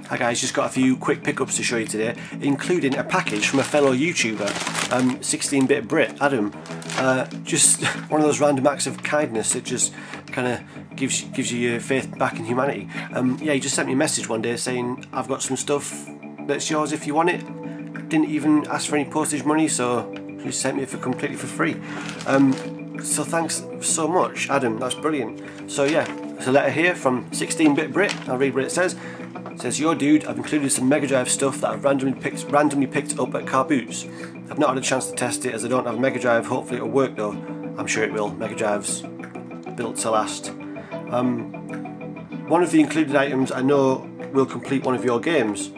Hi guys, just got a few quick pickups to show you today, including a package from a fellow YouTuber, 16bitbrit, Adam. Just one of those random acts of kindness that just kind of gives you your faith back in humanity. Yeah, he just sent me a message one day saying, I've got some stuff that's yours if you want it. Didn't even ask for any postage money, so he sent me it completely for free. So thanks so much, Adam, that's brilliant. So yeah, there's a letter here from 16bitbrit, I'll read what it says. It says, "Yo dude, I've included some Mega Drive stuff that I've randomly picked up at car boots. I've not had a chance to test it as I don't have a Mega Drive, hopefully it'll work though. I'm sure it will, Mega Drive's built to last. One of the included items I know will complete one of your games.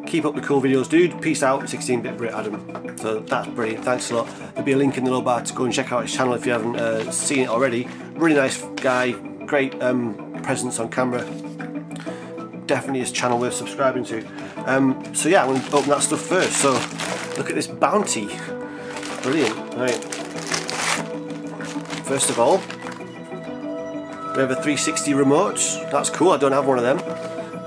Keep up the cool videos dude, peace out, 16bitbrit Adam." So that's brilliant, thanks a lot. There'll be a link in the lower bar to go and check out his channel if you haven't seen it already. Really nice guy, great presence on camera. Definitely his channel worth subscribing to. So yeah, I'm going to open that stuff first. So look at this bounty, brilliant. Right, first of all we have a 360 remote. That's cool, I don't have one of them.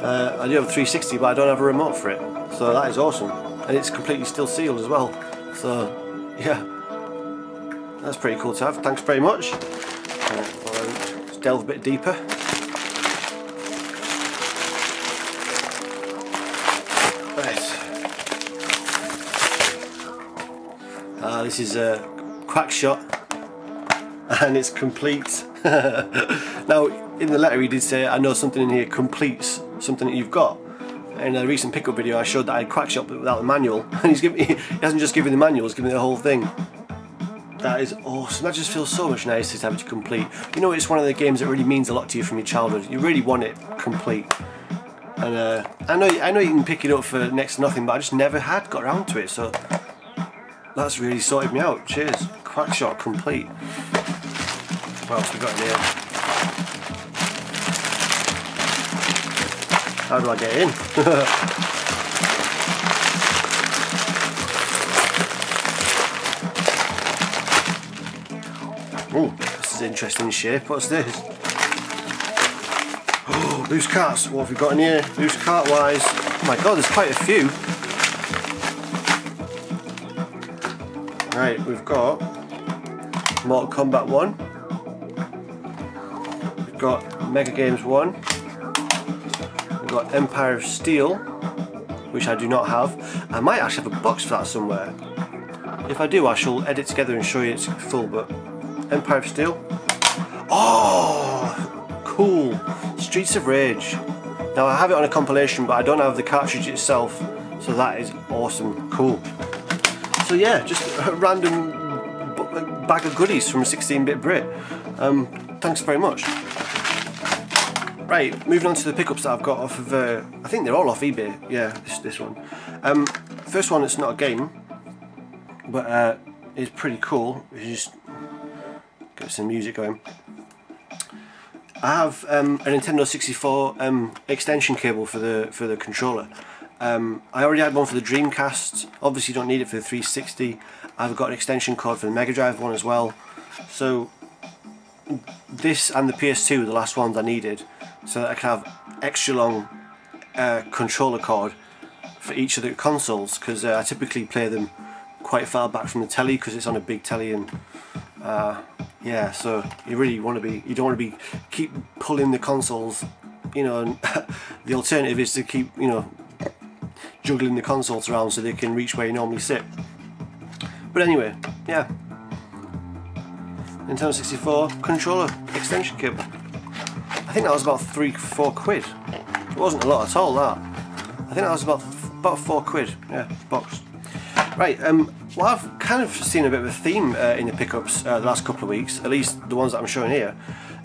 I do have a 360 but I don't have a remote for it, so that is awesome, and it's completely still sealed as well, so yeah, that's pretty cool to have. Thanks very much. Let's delve a bit deeper. This is a quack shot and it's complete. Now in the letter he did say, I know something in here completes something that you've got. In a recent pickup video I showed that I had quack shot but without the manual, and he hasn't just given the manual, he's given the whole thing. That is awesome, that just feels so much nicer to have it complete. You know, it's one of the games that really means a lot to you from your childhood, you really want it complete. And I know you can pick it up for next to nothing, but I just never had got around to it, so that's really sorted me out. Cheers. Quack shot complete. What else we got in here? How do I get in? Oh, this is interesting shape. What's this? Oh, loose carts. What have we got in here? Loose cart wise. Oh my god, there's quite a few. Right, we've got Mortal Kombat 1, we've got Mega Games 1, we've got Empire of Steel, which I do not have. I might actually have a box for that somewhere. If I do, I shall edit together and show you it's full, but Empire of Steel. Oh, cool! Streets of Rage. Now I have it on a compilation, but I don't have the cartridge itself, so that is awesome, cool. So yeah, just a random bag of goodies from 16bitbrit. Thanks very much. Right, moving on to the pickups that I've got off of, I think they're all off eBay, yeah, this one. First one, it's not a game, but it's pretty cool. You just get some music going. I have a Nintendo 64 extension cable for the controller. I already had one for the Dreamcast, obviously you don't need it for the 360. I've got an extension cord for the Mega Drive one as well. So this and the PS2 were the last ones I needed, so that I can have extra long controller cord for each of the consoles, because I typically play them quite far back from the telly because it's on a big telly, and yeah, so you really want to be, you don't want to be keep pulling the consoles, you know, and the alternative is to keep, you know, juggling the consoles around so they can reach where you normally sit. But anyway, yeah, Nintendo 64 controller extension cable. I think that was about 3-4 quid. It wasn't a lot at all, that. I think that was about 4 quid, yeah, box. Right, well, I've kind of seen a bit of a theme in the pickups the last couple of weeks, at least the ones that I'm showing here,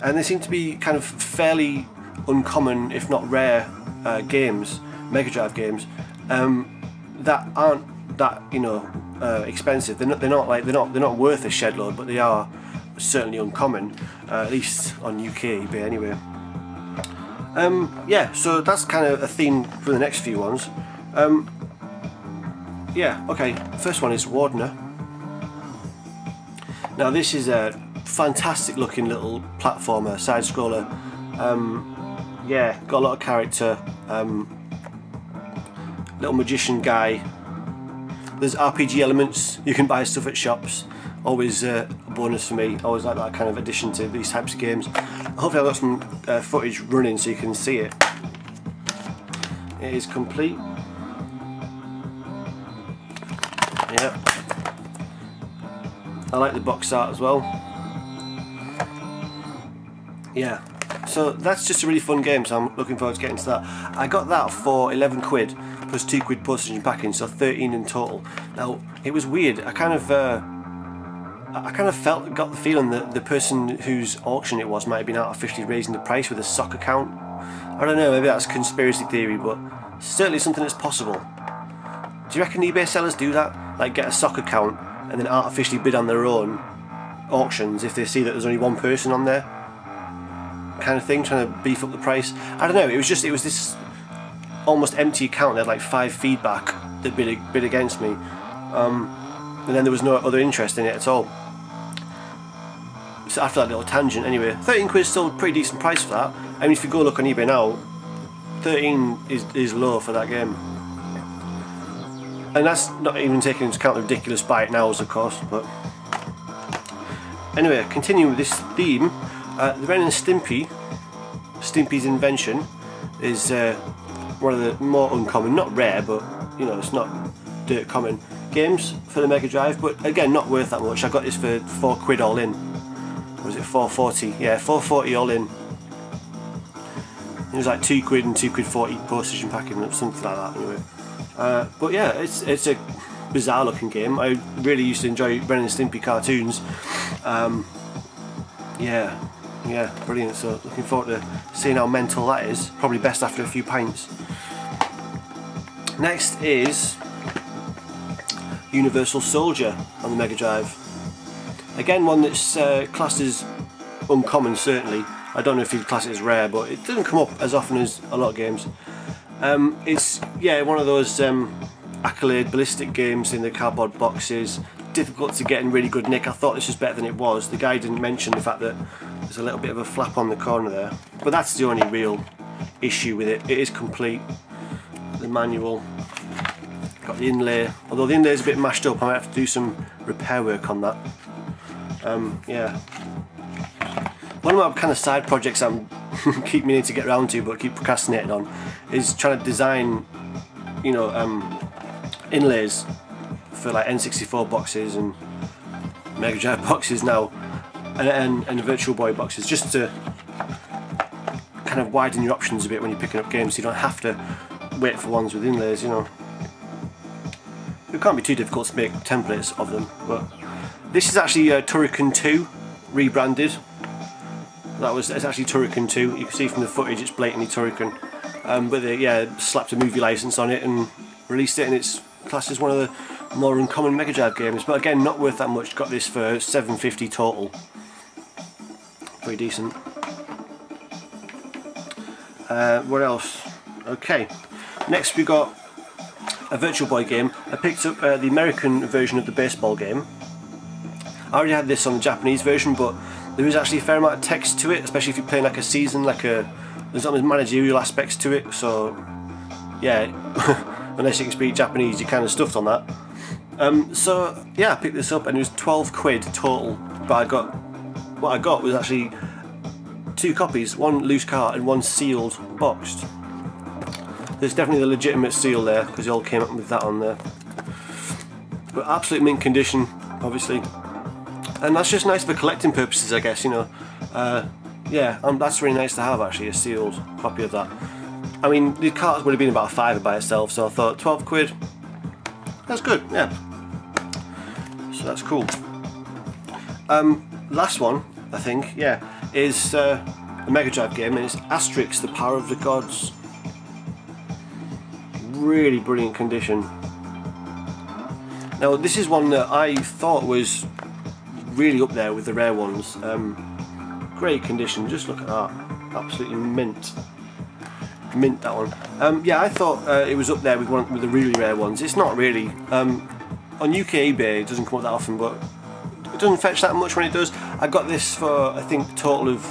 and they seem to be kind of fairly uncommon, if not rare, games, Mega Drive games, that aren't that, you know, expensive. They're not worth a shed load, but they are certainly uncommon, at least on UK eBay anyway. Yeah, so that's kind of a theme for the next few ones. Yeah, okay, first one is Wardener. Now this is a fantastic looking little platformer, side scroller. Yeah, got a lot of character. little magician guy. There's RPG elements, you can buy stuff at shops. Always a bonus for me. Always like that kind of addition to these types of games. Hopefully I've got some footage running so you can see it. It is complete. Yep. I like the box art as well. Yeah. So that's just a really fun game, so I'm looking forward to getting to that. I got that for 11 quid plus 2 quid postage and packing, so 13 in total. Now, it was weird. I kind of got the feeling that the person whose auction it was might have been artificially raising the price with a sock account. I don't know, maybe that's conspiracy theory, but certainly something that's possible. Do you reckon eBay sellers do that? Like get a sock account and then artificially bid on their own auctions if they see that there's only one person on there? Kind of thing, trying to beef up the price. I don't know, it was this almost empty account that had like 5 feedback that bid against me. And then there was no other interest in it at all. So after that little tangent, anyway, 13 quid is still a pretty decent price for that. I mean, if you go look on eBay now, 13 is low for that game. And that's not even taking into account the ridiculous buy it nows, of course. But anyway, continuing with this theme, the Ren and Stimpy's invention, is one of the more uncommon, not rare, but you know, it's not dirt common games for the Mega Drive, but again, not worth that much. I got this for 4 quid all in. Or was it 4.40? Yeah, 4.40 all in. It was like 2 quid and 2 quid 40 postage and packing, something like that anyway. But yeah, it's a bizarre looking game. I really used to enjoy Ren and Stimpy cartoons. Yeah, brilliant. So looking forward to seeing how mental that is. Probably best after a few pints. Next is Universal Soldier on the Mega Drive. Again, one that's classed as uncommon, certainly. I don't know if you'd class it as rare, but it doesn't come up as often as a lot of games. It's one of those accolade ballistic games in the cardboard boxes. Difficult to get in really good nick. I thought this was better than it was. The guy didn't mention the fact that there's a little bit of a flap on the corner there, but that's the only real issue with it. It is complete. The manual, got the inlay, although the inlay is a bit mashed up. I might have to do some repair work on that. Yeah, one of my kind of side projects I'm keep meaning to get around to but keep procrastinating on is trying to design, you know, inlays for like N64 boxes and Mega Drive boxes now, and Virtual Boy boxes, just to kind of widen your options a bit when you're picking up games, so you don't have to wait for ones with inlays, you know. It can't be too difficult to make templates of them, but this is actually Turrican 2 rebranded. It's actually Turrican 2. You can see from the footage it's blatantly Turrican, but they slapped a movie license on it and released it, and it's classed as one of the more uncommon Mega Drive games. But again, not worth that much. Got this for $7.50 total. Pretty decent. What else? Okay, next we got a Virtual Boy game. I picked up the American version of the baseball game. I already had this on the Japanese version, but there is actually a fair amount of text to it, especially if you're playing like a season, there's some managerial aspects to it, so yeah, unless you can speak Japanese, you're kind of stuffed on that. So yeah, I picked this up and it was 12 quid total, but what I got was actually 2 copies, one loose cart and one sealed boxed. There's definitely the legitimate seal there, because they all came up with that on there. But absolute mint condition, obviously. And that's just nice for collecting purposes, I guess, you know. Yeah, that's really nice to have, actually, a sealed copy of that. I mean, the cards would have been about a £5 by itself, so I thought 12 quid, that's good, yeah. So that's cool. Last one, I think, yeah, is a Mega Drive game, and it's Asterix, The Power of the Gods. Really brilliant condition. Now, this is one that I thought was really up there with the rare ones. Great condition, just look at that, absolutely mint, that one. Yeah, I thought it was up there with the really rare ones. It's not really. On UK eBay it doesn't come up that often, but it doesn't fetch that much when it does. I got this for, I think, a total of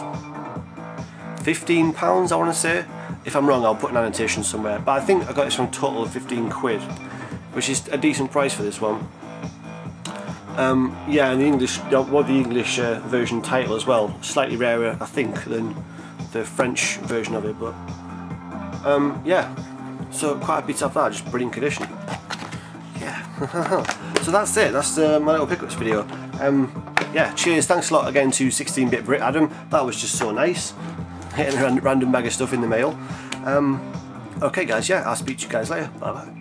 £15, I want to say. If I'm wrong, I'll put an annotation somewhere. But I think I got this from total of 15 quid, which is a decent price for this one. Yeah, and the English version title as well, slightly rarer I think than the French version of it, but yeah, so quite happy to have that, just brilliant condition. Yeah, so that's it, that's my little pickups video. Yeah, cheers, thanks a lot again to 16bitbrit Adam, that was just so nice, hitting a random bag of stuff in the mail. Okay guys, yeah, I'll speak to you guys later, bye bye.